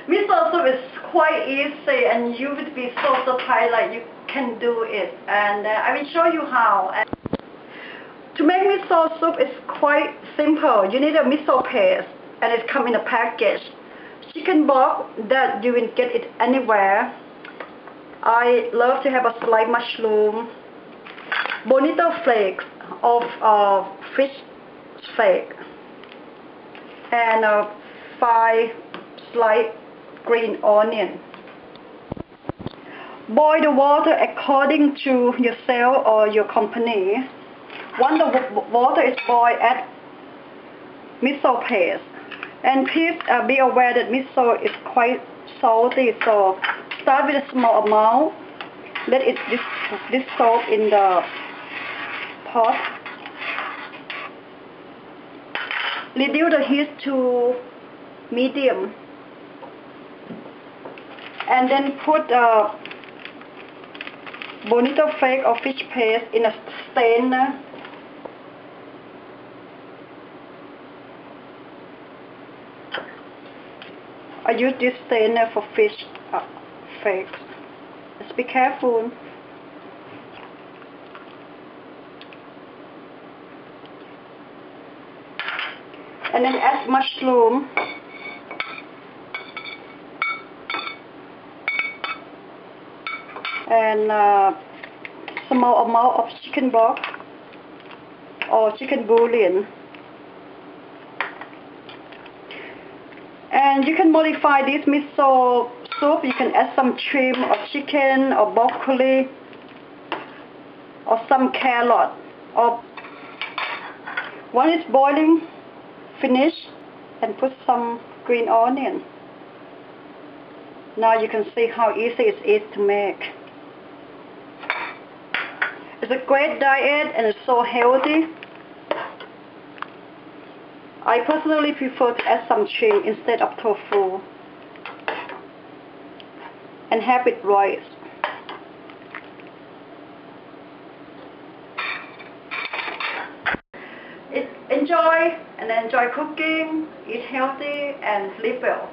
Miso soup is quite easy and you would be so surprised like you can do it, and I will show you how. To make miso soup is quite simple. You need a miso paste and it comes in a package. Chicken broth that you will get it anywhere. I love to have a sliced mushroom, bonito flakes of fish flake, and 5 sliced green onion. Boil the water according to yourself or your company. Once the water is boiled, add miso paste. And please be aware that miso is quite salty, so start with a small amount. Let it dissolve in the pot. Reduce the heat to medium. And then put bonito flake or fish paste in a strainer. I use this strainer for fish flakes. Just be careful. And then add mushroom. And small amount of chicken broth or chicken bouillon. And you can modify this miso soup. You can add some shrimp or chicken or broccoli or some carrot. Or when it's boiling, finish and put some green onion. Now you can see how easy it is to make. It's a great diet and it's so healthy. I personally prefer to add some shrimp instead of tofu and have it rice. Enjoy cooking, eat healthy and live well.